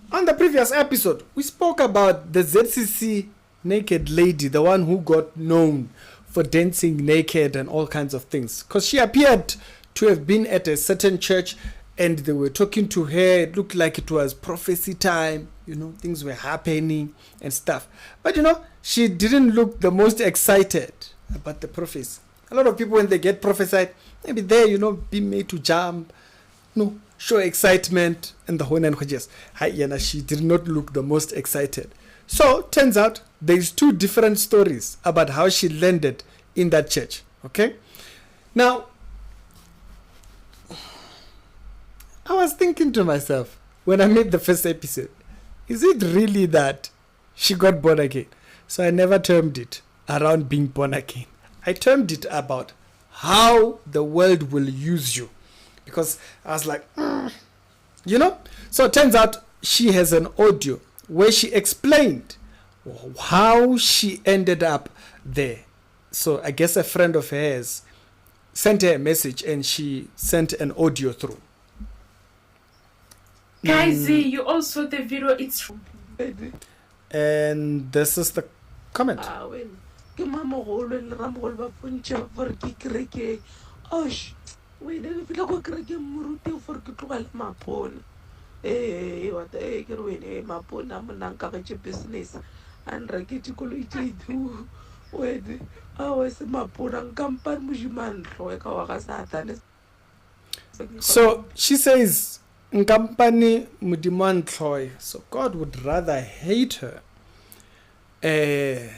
On the previous episode, we spoke about the ZCC Naked lady, the one who got known for dancing naked and all kinds of things. Because she appeared to have been at a certain church and they were talking to her. It looked like it was prophecy time, things were happening and stuff. But she didn't look the most excited about the prophecy. A lot of people, when they get prophesied, maybe there, be made to jump, show excitement and the whole nine just. She did not look the most excited. So turns out there's two different stories about how she landed in that church. Okay, now I was thinking to myself when I made the first episode, is it really that she got born again? So I never termed it around being born again. I termed it about how the world will use you. Because I was like, So it turns out she has an audio where she explained how she ended up there. So I guess a friend of hers sent her a message and she sent an audio through. Guys, you also the video, it's... And this is the comment. Wait, if you look at Muruti for Mapon, what a Mapon, I'm an business, and Rakiti do. Wait, I was Mapon and Campan Mujiman, Roeka. So she says, Nkampani Mudiman Troy. So God would rather hate her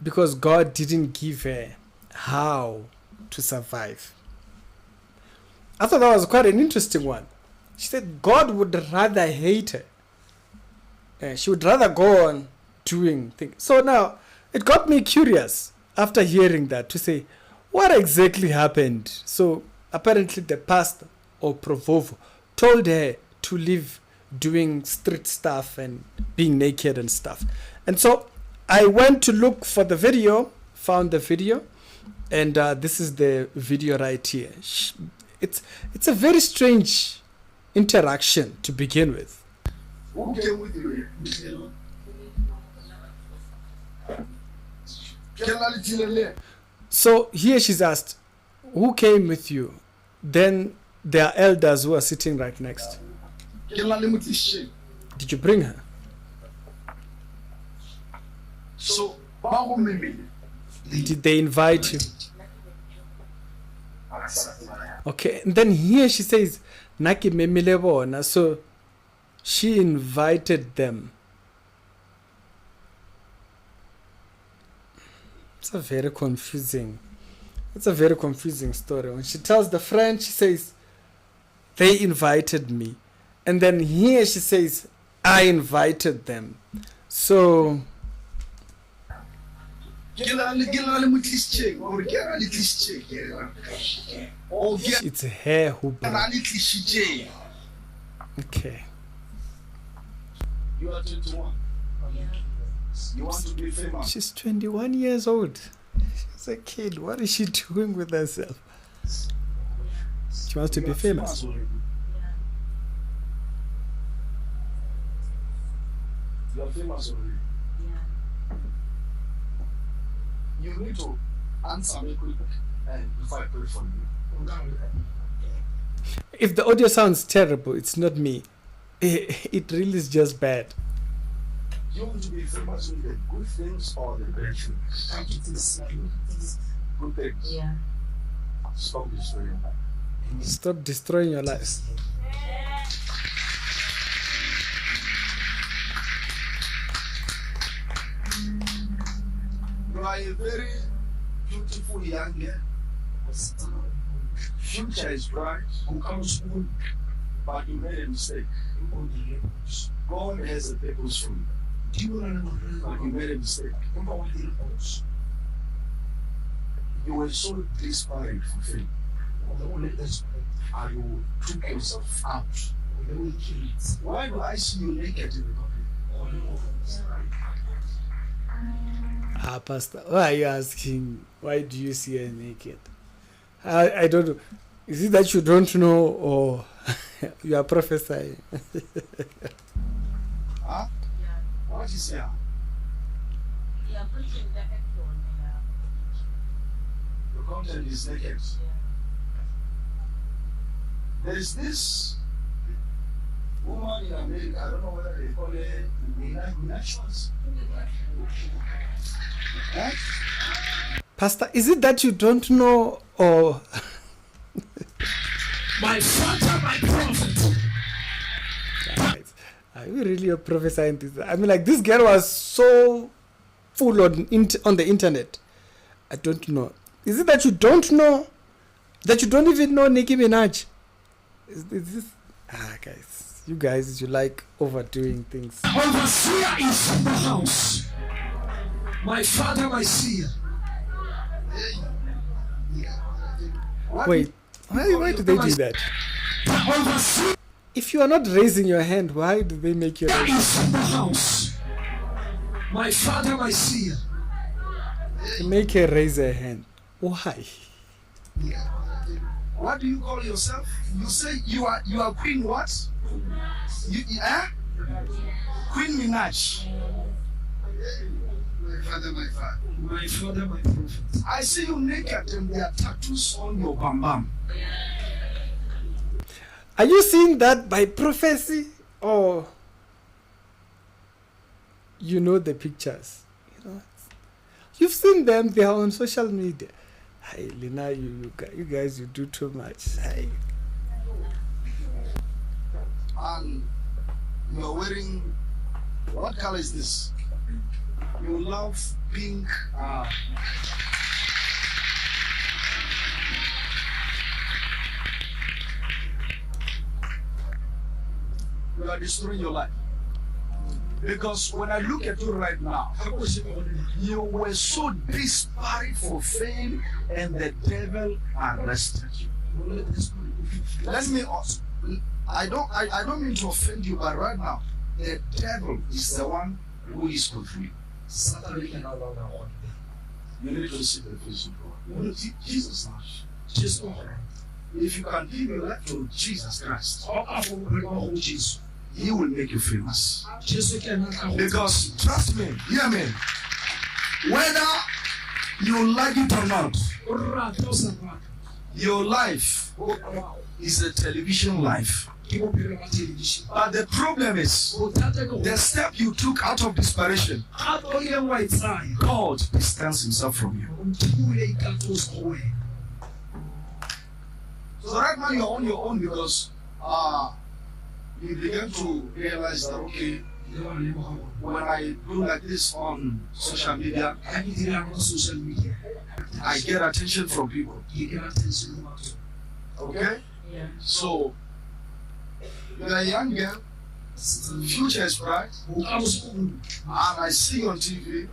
because God didn't give her how to survive. I thought that was quite an interesting one. She said God would rather hate her. She would rather go on doing things. So now, it got me curious after hearing that to say, what exactly happened? So apparently the pastor or Provovo told her to leave doing street stuff and being naked and stuff. And so I went to look for the video, found the video, and this is the video right here. It's a very strange interaction to begin with. Who came with you? So here she's asked, who came with you? Then there are elders who are sitting right next. Did you bring her? So, did they invite you? Okay, and then here she says, Naki memilebona. So she invited them. It's a very confusing story. When she tells the friend, she says, they invited me. And then here she says, I invited them. So it's her who brought. Okay. You are 21. You want to be famous. She's 21 years old. She's a kid. What is she doing with herself? She wants to be famous. You are famous already. You need to answer me quick before I pray for you. If the audio sounds terrible, it's not me. It really is just bad. You want to be famous with the good things or the bad things? Good things. Yeah. Stop destroying your life. Stop destroying your life. You are a very beautiful young girl. Future is bright. But you made a mistake. God has a purpose for you. But you made a mistake. You were so desperate for fame. And you took yourself out. Why do I see you naked in the public? Pastor, why are you asking? Why do you see her naked? I don't know. Is it that you don't know or you are prophesying? what is here? The content is naked. There is this woman in America, I don't know whether they call it minaj. Pastor, is it that you don't know, or My father, my prophet. Guys, are you really a prophesying this? I mean, like, this girl was so full on the internet. I don't know. Is it that you don't know, that you don't even know Nicki Minaj? Is this? Guys, you guys, you like overdoing things. Overseer is in the house. My father, my seer. Wait, why do they do that? Overseer If you are not raising your hand, why do they make you raise? is in the house. My father, my seer. They make her raise her hand. Why? What do you call yourself? You say you are Queen what? Queen Minaj. My father, my father. My father, my prophet. I see you naked and there are tattoos on your bam bam. Are you seeing that by prophecy, or you know the pictures? You've seen them. They are on social media. Hey, Lina, you guys, you do too much. Hey. And you're wearing, what color is this? You love pink. You are destroying your life. Because when I look at you right now, you were so desperate for fame and the devil arrested you. Let me ask. I don't mean to offend you, but right now, the devil is the one who is controlling. You need to see the face of God. Jesus loves you. If you can give your life to Jesus Christ, He will make you famous. Because, trust me, hear me, whether you like it or not, your life is a television life. But the problem is, the step you took out of desperation, God distanced Himself from you. So right now you're on your own because you begin to realize that, okay, when I do like this on social media, I get attention from people. Okay? Yeah. So, you're a young girl, future is bright, and I see you on TV,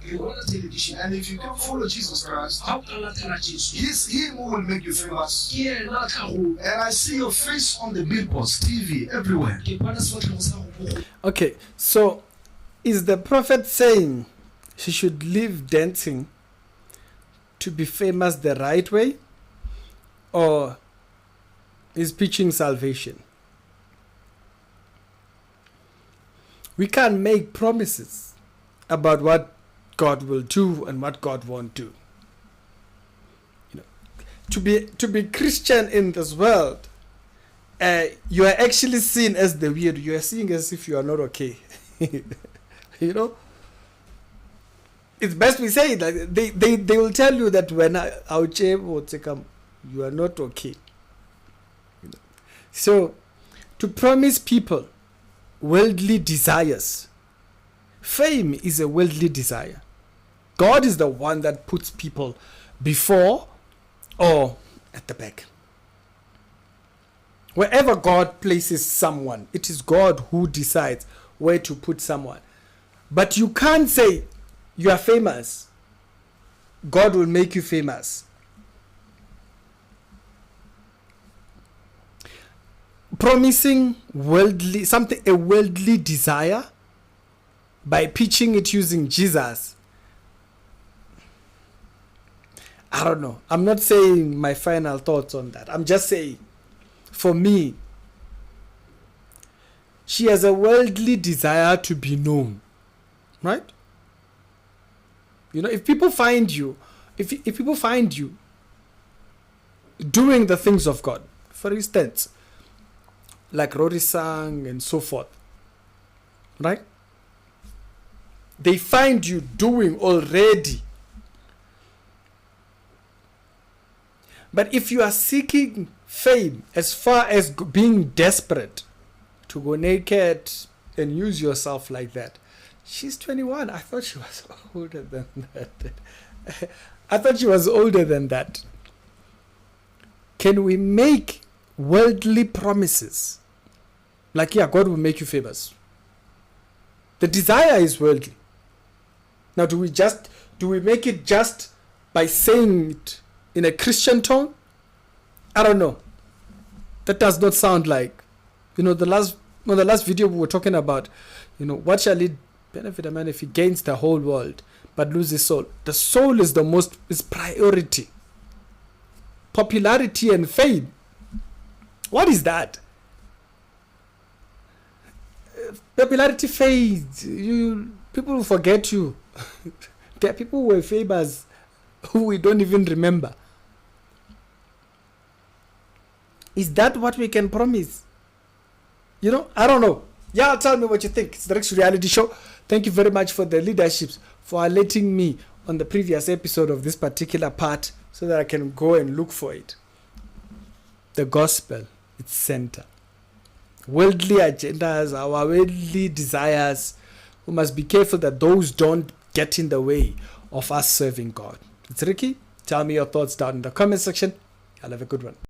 and if you can follow Jesus Christ, He's Him who will make you famous. And I see your face on the billboards, TV, everywhere. Okay, so is the prophet saying she should leave dancing to be famous the right way, or is preaching salvation? We can't make promises about what God will do and what God won't do. To be Christian in this world, you are actually seen as the weird. You are seen as if you are not okay. It's best we say it. Like they will tell you that when our chair will come, you are not okay. So, to promise people worldly desires, fame is a worldly desire. God is the one that puts people before or at the back. Wherever God places someone, it is God who decides where to put someone. But you can't say you are famous, God will make you famous. Promising a worldly desire by pitching it using Jesus. I don't know. I'm not saying my final thoughts on that. I'm just saying, for me, she has a worldly desire to be known, Right? You know, if people find you, if people find you doing the things of God, for instance, like Rory sang and so forth, right? They find you doing already. But if you are seeking fame as far as being desperate to go naked and use yourself like that, she's 21. I thought she was older than that. I thought she was older than that. Can we make worldly promises? Like, yeah, God will make you famous. The desire is worldly. Now, do we make it just by saying it in a Christian tone? I don't know. That does not sound like, you know, the last video we were talking about, you know, what shall it benefit a man if he gains the whole world but loses his soul? The soul is is priority. Popularity and fame. What is that? Popularity fades. People will forget you. There are people who were famous who we don't even remember. Is that what we can promise? You know, I don't know. Yeah, tell me what you think. It's the Rex Reality Show. Thank you very much for the leaderships, for alerting me on the previous episode of this particular part so that I can go and look for it. The gospel, its center. Worldly agendas, our worldly desires, we must be careful that those don't get in the way of us serving God. It's Ricky. Tell me your thoughts down in the comment section. I'll have a good one.